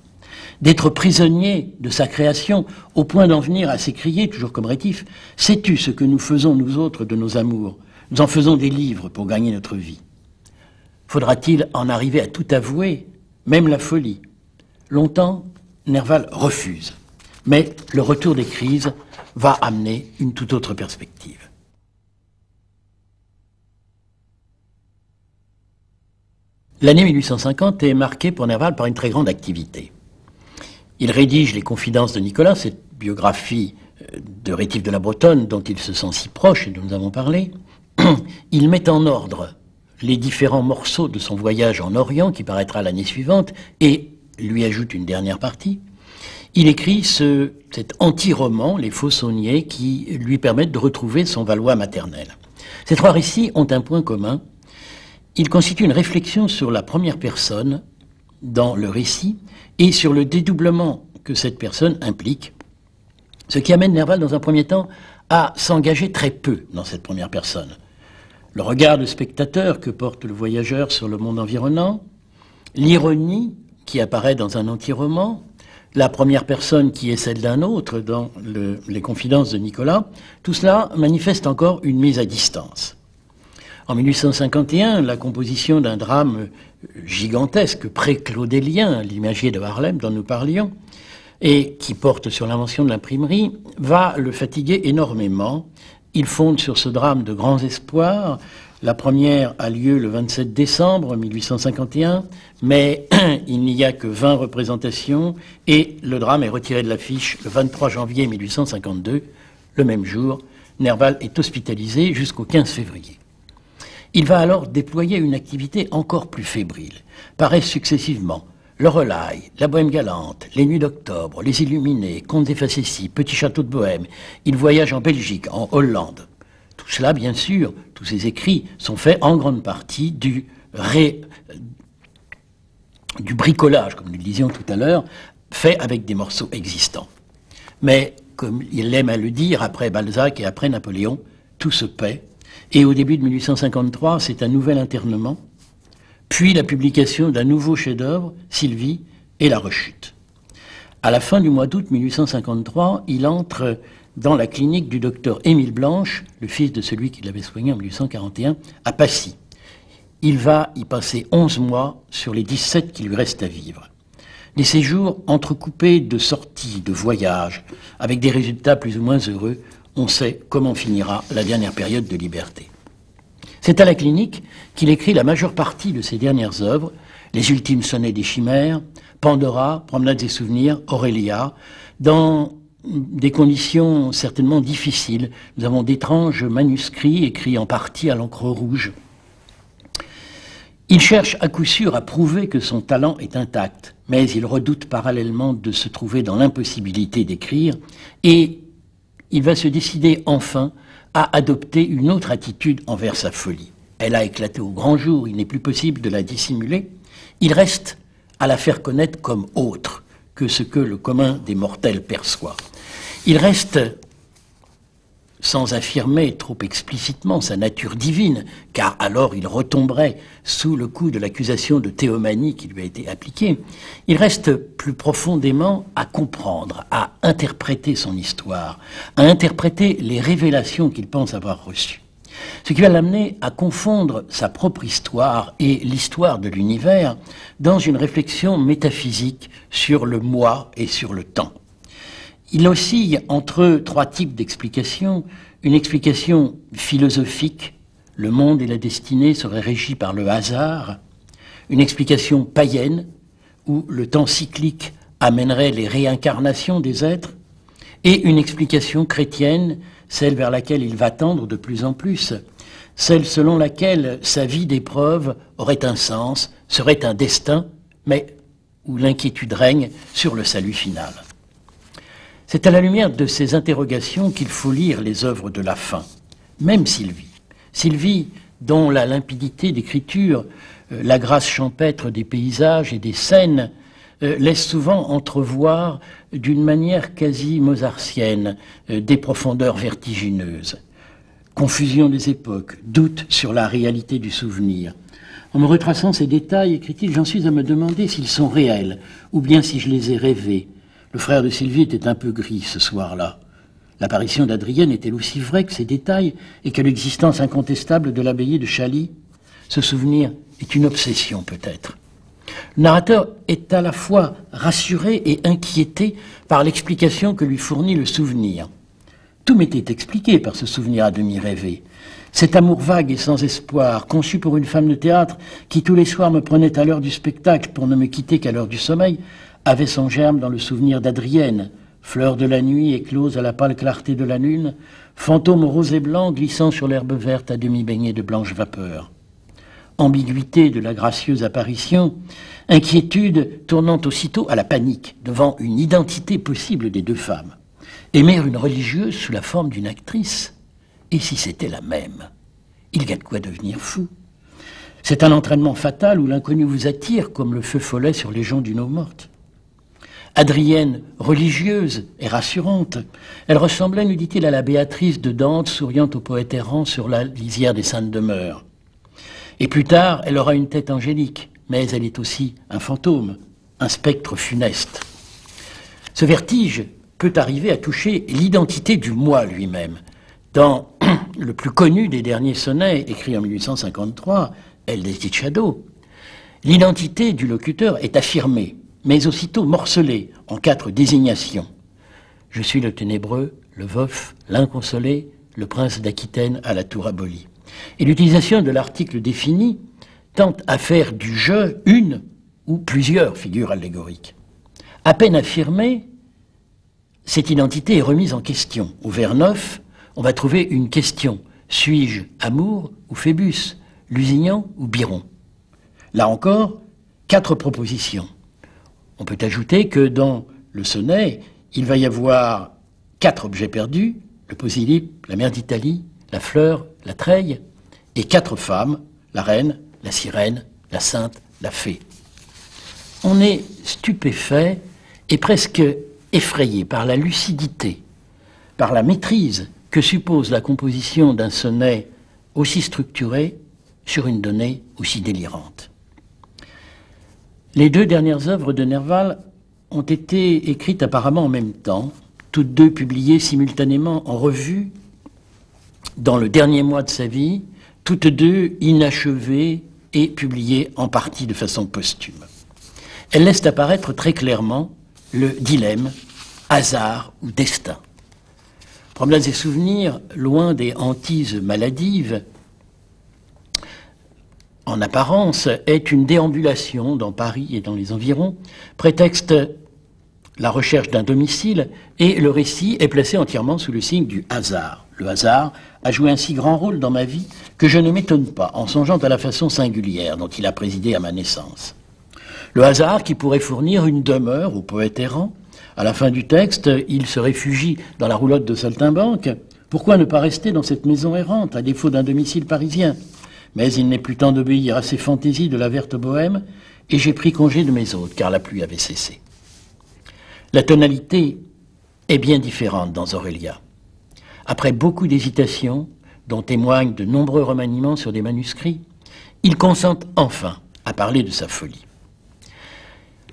D'être prisonnier de sa création au point d'en venir à s'écrier, toujours comme Rétif, « Sais-tu ce que nous faisons, nous autres, de nos amours? Nous en faisons des livres pour gagner notre vie. » Faudra-t-il en arriver à tout avouer, même la folie? Longtemps, Nerval refuse. Mais le retour des crises va amener une toute autre perspective. L'année 1850 est marquée pour Nerval par une très grande activité. Il rédige Les Confidences de Nicolas, cette biographie de Rétif de la Bretonne dont il se sent si proche et dont nous avons parlé. Il met en ordre les différents morceaux de son voyage en Orient qui paraîtra l'année suivante et lui ajoute une dernière partie. Il écrit cet anti-roman, Les Faux Sauniers, qui lui permettent de retrouver son Valois maternel. Ces trois récits ont un point commun. Ils constituent une réflexion sur la première personne dans le récit et sur le dédoublement que cette personne implique, ce qui amène Nerval dans un premier temps à s'engager très peu dans cette première personne. Le regard de spectateur que porte le voyageur sur le monde environnant, l'ironie qui apparaît dans un anti-roman, la première personne qui est celle d'un autre dans Les Confidences de Nicolas, tout cela manifeste encore une mise à distance. En 1851, la composition d'un drame gigantesque, pré-claudélien, l'imagier de Harlem dont nous parlions, et qui porte sur l'invention de l'imprimerie, va le fatiguer énormément. Il fonde sur ce drame de grands espoirs. La première a lieu le 27 décembre 1851, mais il n'y a que 20 représentations et le drame est retiré de l'affiche le 23 janvier 1852. Le même jour, Nerval est hospitalisé jusqu'au 15 février. Il va alors déployer une activité encore plus fébrile. Paraissent successivement Loreley, La Bohème galante, Les Nuits d'octobre, Les Illuminés, Contes des Facéties, Petit château de Bohème. Il voyage en Belgique, en Hollande. Tout cela, bien sûr, tous ces écrits sont faits en grande partie du bricolage, comme nous le disions tout à l'heure, fait avec des morceaux existants. Mais, comme il aime à le dire, après Balzac et après Napoléon, tout se paie. Et au début de 1853, c'est un nouvel internement, puis la publication d'un nouveau chef-d'œuvre, Sylvie, et la rechute. À la fin du mois d'août 1853, il entre dans la clinique du docteur Émile Blanche, le fils de celui qui l'avait soigné en 1841, à Passy. Il va y passer 11 mois sur les 17 qui lui restent à vivre. Des séjours entrecoupés de sorties, de voyages, avec des résultats plus ou moins heureux, on sait comment finira la dernière période de liberté. C'est à la clinique qu'il écrit la majeure partie de ses dernières œuvres, Les ultimes sonnets des chimères, Pandora, Promenades et souvenirs, Aurélia, dans des conditions certainement difficiles. Nous avons d'étranges manuscrits écrits en partie à l'encre rouge. Il cherche à coup sûr à prouver que son talent est intact, mais il redoute parallèlement de se trouver dans l'impossibilité d'écrire, et il va se décider enfin à adopter une autre attitude envers sa folie. Elle a éclaté au grand jour, il n'est plus possible de la dissimuler. Il reste à la faire connaître comme autre que ce que le commun des mortels perçoit. Il reste, sans affirmer trop explicitement sa nature divine, car alors il retomberait sous le coup de l'accusation de théomanie qui lui a été appliquée, il reste plus profondément à comprendre, à interpréter son histoire, à interpréter les révélations qu'il pense avoir reçues. Ce qui va l'amener à confondre sa propre histoire et l'histoire de l'univers dans une réflexion métaphysique sur le moi et sur le temps. Il oscille entre trois types d'explications. Une explication philosophique, le monde et la destinée seraient régis par le hasard. Une explication païenne, où le temps cyclique amènerait les réincarnations des êtres. Et une explication chrétienne, celle vers laquelle il va tendre de plus en plus, celle selon laquelle sa vie d'épreuve aurait un sens, serait un destin, mais où l'inquiétude règne sur le salut final. C'est à la lumière de ces interrogations qu'il faut lire les œuvres de la fin, même Sylvie. Sylvie, dont la limpidité d'écriture, la grâce champêtre des paysages et des scènes, laisse souvent entrevoir d'une manière quasi mozartienne des profondeurs vertigineuses. Confusion des époques, doute sur la réalité du souvenir. En me retraçant ces détails, écrit-il, j'en suis à me demander s'ils sont réels, ou bien si je les ai rêvés. Le frère de Sylvie était un peu gris ce soir-là. L'apparition d'Adrienne est-elle aussi vraie que ces détails et que l'existence incontestable de l'abbaye de Chailly? Ce souvenir est une obsession peut-être. Le narrateur est à la fois rassuré et inquiété par l'explication que lui fournit le souvenir. Tout m'était expliqué par ce souvenir à demi rêvé. Cet amour vague et sans espoir, conçu pour une femme de théâtre qui tous les soirs me prenait à l'heure du spectacle pour ne me quitter qu'à l'heure du sommeil, avait son germe dans le souvenir d'Adrienne, fleur de la nuit éclose à la pâle clarté de la lune, fantôme rose et blanc glissant sur l'herbe verte à demi baignée de blanche vapeur. Ambiguïté de la gracieuse apparition, inquiétude tournant aussitôt à la panique devant une identité possible des deux femmes. Aimer une religieuse sous la forme d'une actrice, et si c'était la même? Il y a de quoi devenir fou. C'est un entraînement fatal où l'inconnu vous attire comme le feu follet sur les gens d'une eau morte. Adrienne, religieuse et rassurante, elle ressemblait, nous dit-il, à la Béatrice de Dante souriant au poète errant sur la lisière des saintes demeures. Et plus tard, elle aura une tête angélique, mais elle est aussi un fantôme, un spectre funeste. Ce vertige peut arriver à toucher l'identité du moi lui-même. Dans le plus connu des derniers sonnets, écrit en 1853, El Desdichado, l'identité du locuteur est affirmée, mais aussitôt morcelée en 4 désignations. Je suis le ténébreux, le veuf, l'inconsolé, le prince d'Aquitaine à la tour abolie. Et l'utilisation de l'article défini tente à faire du je une ou plusieurs figures allégoriques. À peine affirmée, cette identité est remise en question. Au vers 9, on va trouver une question. Suis-je amour ou Phébus? Lusignan ou Biron? Là encore, 4 propositions. On peut ajouter que dans le sonnet, il va y avoir 4 objets perdus, le Posillipe, la mer d'Italie, la fleur, la treille, et 4 femmes, la reine, la sirène, la sainte, la fée. On est stupéfait et presque effrayé par la lucidité, par la maîtrise que suppose la composition d'un sonnet aussi structuré sur une donnée aussi délirante. Les 2 dernières œuvres de Nerval ont été écrites apparemment en même temps, toutes 2 publiées simultanément en revue dans le dernier mois de sa vie, toutes 2 inachevées et publiées en partie de façon posthume. Elles laissent apparaître très clairement le dilemme, hasard ou destin. Promenades et souvenirs, loin des hantises maladives, en apparence, est une déambulation dans Paris et dans les environs, prétexte la recherche d'un domicile, et le récit est placé entièrement sous le signe du hasard. Le hasard a joué un si grand rôle dans ma vie que je ne m'étonne pas en songeant à la façon singulière dont il a présidé à ma naissance. Le hasard qui pourrait fournir une demeure au poète errant. À la fin du texte, il se réfugie dans la roulotte de saltimbanque. Pourquoi ne pas rester dans cette maison errante, à défaut d'un domicile parisien? Mais il n'est plus temps d'obéir à ces fantaisies de la verte bohème, et j'ai pris congé de mes hôtes, car la pluie avait cessé. La tonalité est bien différente dans Aurélia. Après beaucoup d'hésitations, dont témoignent de nombreux remaniements sur des manuscrits, il consent enfin à parler de sa folie.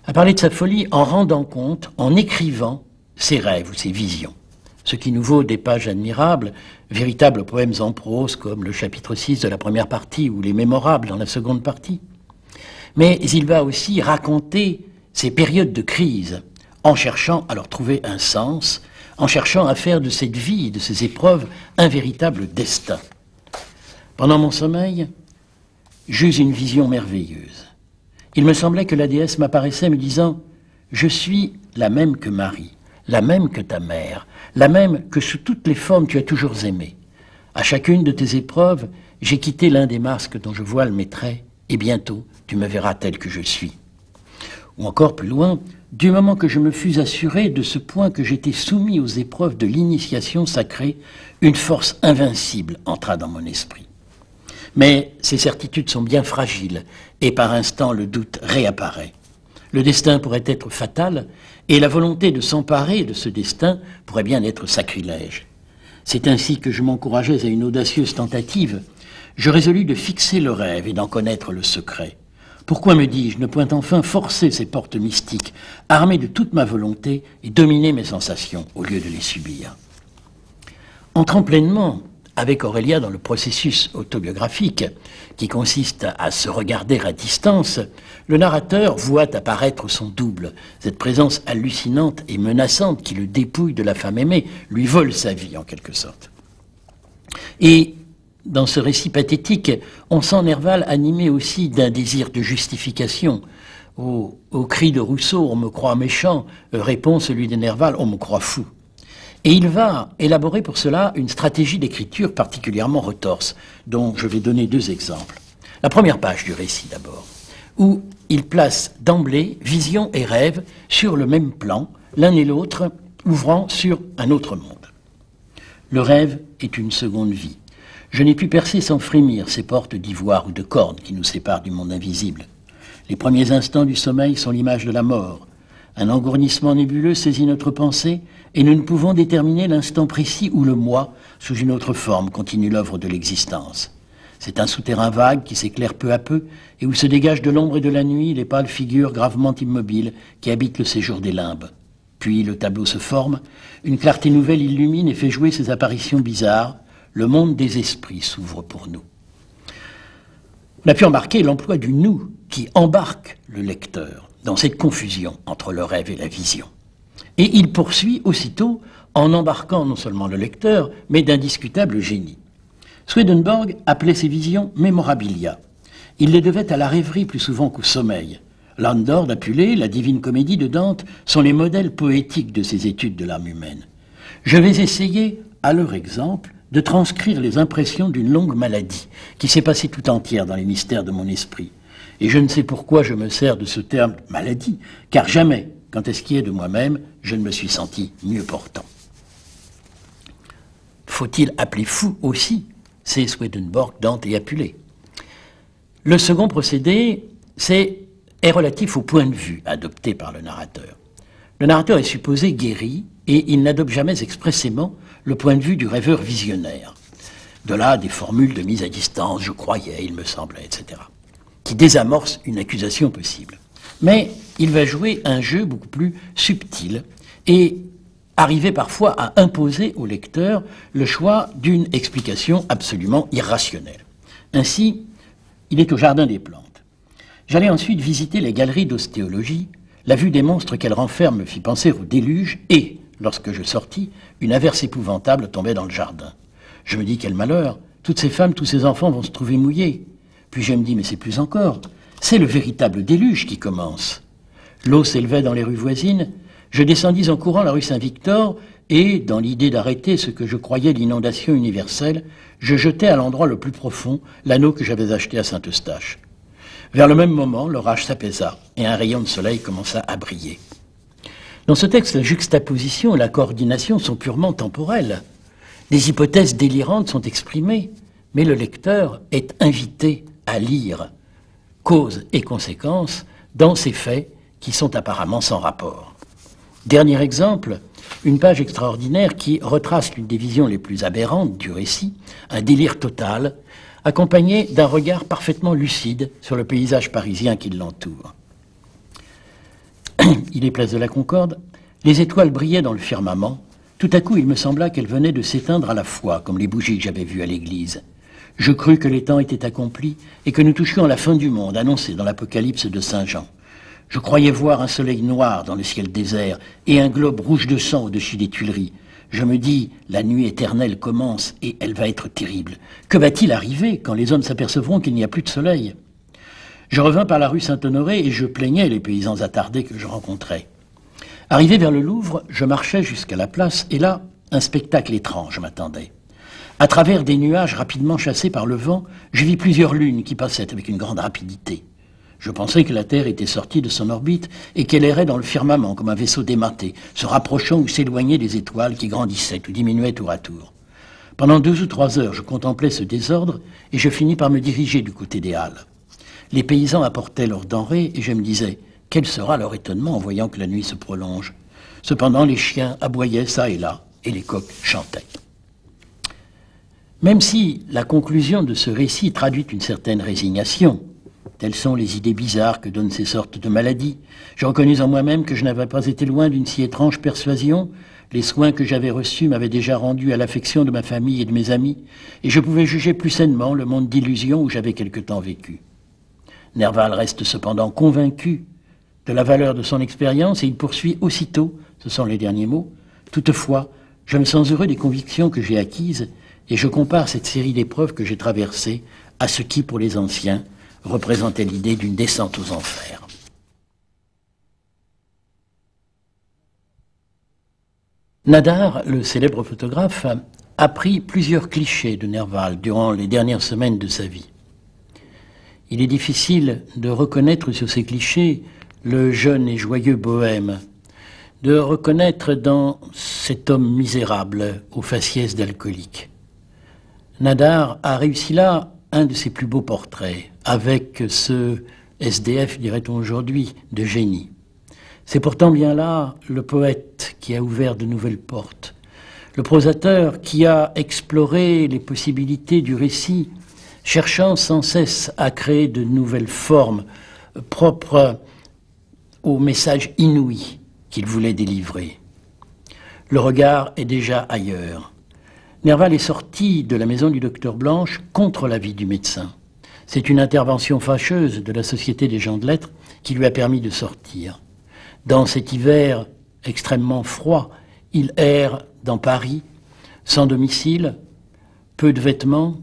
À parler de sa folie en rendant compte, en écrivant ses rêves ou ses visions. Ce qui nous vaut des pages admirables, véritables poèmes en prose comme le chapitre 6 de la première partie ou les mémorables dans la seconde partie. Mais il va aussi raconter ces périodes de crise en cherchant à leur trouver un sens, en cherchant à faire de cette vie, de ces épreuves, un véritable destin. Pendant mon sommeil, j'eus une vision merveilleuse. Il me semblait que la déesse m'apparaissait me disant « Je suis la même que Marie, la même que ta mère, la même que sous toutes les formes tu as toujours aimé. À chacune de tes épreuves, j'ai quitté l'un des masques dont je voile mes traits, et bientôt tu me verras tel que je suis. » Ou encore plus loin, du moment que je me fus assuré de ce point que j'étais soumis aux épreuves de l'initiation sacrée, une force invincible entra dans mon esprit. Mais ces certitudes sont bien fragiles, et par instants le doute réapparaît. Le destin pourrait être fatal, et la volonté de s'emparer de ce destin pourrait bien être sacrilège. C'est ainsi que je m'encourageais à une audacieuse tentative. Je résolus de fixer le rêve et d'en connaître le secret. Pourquoi, me dis-je, ne point enfin forcer ces portes mystiques, armer de toute ma volonté et dominer mes sensations au lieu de les subir? Entrant pleinement avec Aurélia dans le processus autobiographique qui consiste à se regarder à distance, le narrateur voit apparaître son double, cette présence hallucinante et menaçante qui le dépouille de la femme aimée, lui vole sa vie en quelque sorte. Et dans ce récit pathétique, on sent Nerval animé aussi d'un désir de justification. Au cri de Rousseau, on me croit méchant, répond celui de Nerval, on me croit fou. Et il va élaborer pour cela une stratégie d'écriture particulièrement retorse, dont je vais donner 2 exemples. La première page du récit d'abord, où il place d'emblée vision et rêve sur le même plan, l'un et l'autre ouvrant sur un autre monde. Le rêve est une seconde vie. Je n'ai pu percer sans frémir ces portes d'ivoire ou de cordes qui nous séparent du monde invisible. Les premiers instants du sommeil sont l'image de la mort. Un engourdissement nébuleux saisit notre pensée et nous ne pouvons déterminer l'instant précis où le moi, sous une autre forme, continue l'œuvre de l'existence. C'est un souterrain vague qui s'éclaire peu à peu et où se dégagent de l'ombre et de la nuit les pâles figures gravement immobiles qui habitent le séjour des limbes. Puis le tableau se forme, une clarté nouvelle illumine et fait jouer ces apparitions bizarres. Le monde des esprits s'ouvre pour nous. On a pu remarquer l'emploi du « nous » qui embarque le lecteur dans cette confusion entre le rêve et la vision. Et il poursuit aussitôt en embarquant non seulement le lecteur, mais d'indiscutables génies. Swedenborg appelait ces visions « mémorabilia ». Il les devait à la rêverie plus souvent qu'au sommeil. Landor d'Apulée, la Divine Comédie de Dante sont les modèles poétiques de ces études de l'âme humaine. Je vais essayer, à leur exemple, de transcrire les impressions d'une longue maladie qui s'est passée tout entière dans les mystères de mon esprit. Et je ne sais pourquoi je me sers de ce terme maladie, car jamais, quand est-ce qui est de moi-même, je ne me suis senti mieux portant. Faut-il appeler fou aussi? C'est Swedenborg, Dante et Apulée. Le second procédé est relatif au point de vue adopté par le narrateur. Le narrateur est supposé guéri et il n'adopte jamais expressément le point de vue du rêveur visionnaire. De là des formules de mise à distance, je croyais, il me semblait, etc., qui désamorcent une accusation possible. Mais il va jouer un jeu beaucoup plus subtil et arriver parfois à imposer au lecteur le choix d'une explication absolument irrationnelle. Ainsi, il est au Jardin des Plantes. J'allais ensuite visiter les galeries d'ostéologie. La vue des monstres qu'elles renferment me fit penser au déluge et, lorsque je sortis, une averse épouvantable tombait dans le jardin. Je me dis, quel malheur, toutes ces femmes, tous ces enfants vont se trouver mouillés. Puis je me dis, mais c'est plus encore, c'est le véritable déluge qui commence. L'eau s'élevait dans les rues voisines. Je descendis en courant la rue Saint-Victor et, dans l'idée d'arrêter ce que je croyais l'inondation universelle, je jetai à l'endroit le plus profond l'anneau que j'avais acheté à Saint-Eustache. Vers le même moment, l'orage s'apaisa et un rayon de soleil commença à briller. Dans ce texte, la juxtaposition et la coordination sont purement temporelles. Des hypothèses délirantes sont exprimées, mais le lecteur est invité à lire cause et conséquences dans ces faits qui sont apparemment sans rapport. Dernier exemple, une page extraordinaire qui retrace l'une des visions les plus aberrantes du récit, un délire total, accompagné d'un regard parfaitement lucide sur le paysage parisien qui l'entoure. Il est place de la Concorde, les étoiles brillaient dans le firmament. Tout à coup, il me sembla qu'elles venaient de s'éteindre à la fois, comme les bougies que j'avais vues à l'église. Je crus que les temps étaient accomplis et que nous touchions à la fin du monde, annoncée dans l'Apocalypse de Saint Jean. Je croyais voir un soleil noir dans le ciel désert et un globe rouge de sang au-dessus des Tuileries. Je me dis, la nuit éternelle commence et elle va être terrible. Que va-t-il arriver quand les hommes s'apercevront qu'il n'y a plus de soleil? Je revins par la rue Saint-Honoré et je plaignais les paysans attardés que je rencontrais. Arrivé vers le Louvre, je marchais jusqu'à la place et là, un spectacle étrange m'attendait. À travers des nuages rapidement chassés par le vent, je vis plusieurs lunes qui passaient avec une grande rapidité. Je pensais que la Terre était sortie de son orbite et qu'elle errait dans le firmament comme un vaisseau dématé, se rapprochant ou s'éloignait des étoiles qui grandissaient ou diminuaient tour à tour. Pendant 2 ou 3 heures, je contemplais ce désordre et je finis par me diriger du côté des Halles. Les paysans apportaient leurs denrées et je me disais, quel sera leur étonnement en voyant que la nuit se prolonge. Cependant, les chiens aboyaient ça et là et les coqs chantaient. Même si la conclusion de ce récit traduit une certaine résignation, telles sont les idées bizarres que donnent ces sortes de maladies, je reconnus en moi-même que je n'avais pas été loin d'une si étrange persuasion. Les soins que j'avais reçus m'avaient déjà rendu à l'affection de ma famille et de mes amis, et je pouvais juger plus sainement le monde d'illusions où j'avais quelque temps vécu. Nerval reste cependant convaincu de la valeur de son expérience et il poursuit aussitôt, ce sont les derniers mots, « Toutefois, je me sens heureux des convictions que j'ai acquises et je compare cette série d'épreuves que j'ai traversées à ce qui, pour les anciens, représentait l'idée d'une descente aux enfers. » Nadar, le célèbre photographe, a pris plusieurs clichés de Nerval durant les dernières semaines de sa vie. Il est difficile de reconnaître sur ces clichés le jeune et joyeux bohème, de reconnaître dans cet homme misérable aux faciès d'alcoolique. Nadar a réussi là un de ses plus beaux portraits, avec ce SDF, dirait-on aujourd'hui, de génie. C'est pourtant bien là le poète qui a ouvert de nouvelles portes, le prosateur qui a exploré les possibilités du récit, cherchant sans cesse à créer de nouvelles formes propres au message inouï qu'il voulait délivrer. Le regard est déjà ailleurs. Nerval est sorti de la maison du docteur Blanche contre l'avis du médecin. C'est une intervention fâcheuse de la Société des gens de lettres qui lui a permis de sortir. Dans cet hiver extrêmement froid, il erre dans Paris, sans domicile, peu de vêtements,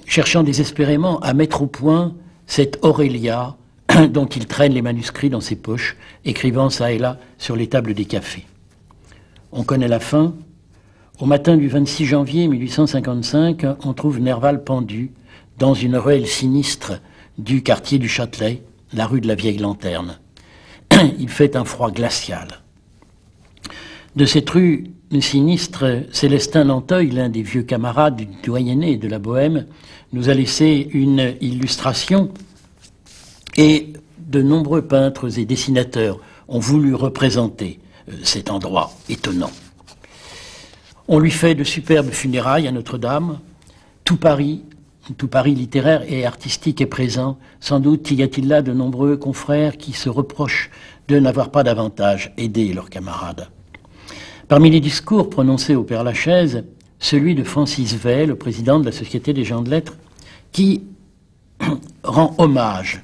cherchant désespérément à mettre au point cette Aurélia dont il traîne les manuscrits dans ses poches, écrivant ça et là sur les tables des cafés. On connaît la fin, Au matin du 26 janvier 1855, on trouve Nerval pendu dans une ruelle sinistre du quartier du Châtelet, la rue de la Vieille Lanterne. Il fait un froid glacial. De cette rue sinistre, Célestin Nanteuil, l'un des vieux camarades du doyenné de la Bohème, nous a laissé une illustration, et de nombreux peintres et dessinateurs ont voulu représenter cet endroit étonnant. On lui fait de superbes funérailles à Notre-Dame. Tout Paris littéraire et artistique est présent. Sans doute y a-t-il là de nombreux confrères qui se reprochent de n'avoir pas davantage aidé leurs camarades. Parmi les discours prononcés au Père-Lachaise, celui de Francis Vey, le président de la Société des gens de lettres, qui rend hommage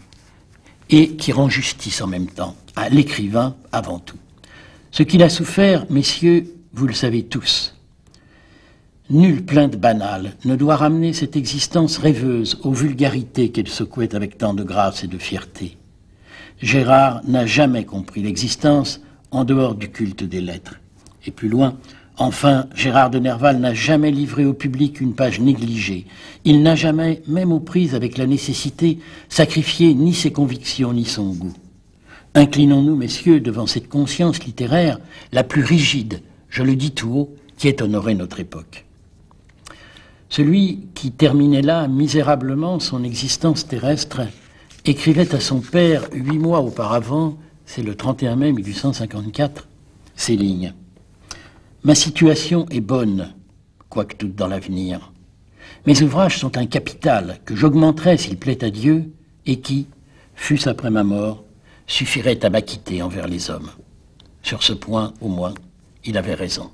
et qui rend justice en même temps à l'écrivain avant tout. Ce qu'il a souffert, messieurs, vous le savez tous. Nulle plainte banale ne doit ramener cette existence rêveuse aux vulgarités qu'elle secouait avec tant de grâce et de fierté. Gérard n'a jamais compris l'existence en dehors du culte des lettres. Et plus loin, enfin, Gérard de Nerval n'a jamais livré au public une page négligée. Il n'a jamais, même aux prises avec la nécessité, sacrifié ni ses convictions ni son goût. Inclinons-nous, messieurs, devant cette conscience littéraire la plus rigide, je le dis tout haut, qui ait honoré notre époque. Celui qui terminait là misérablement son existence terrestre écrivait à son père 8 mois auparavant, c'est le 31 mai 1854, ces lignes. « Ma situation est bonne, quoique toute dans l'avenir. Mes ouvrages sont un capital que j'augmenterai s'il plaît à Dieu et qui, fût-ce après ma mort, suffirait à m'acquitter envers les hommes. » Sur ce point, au moins, il avait raison.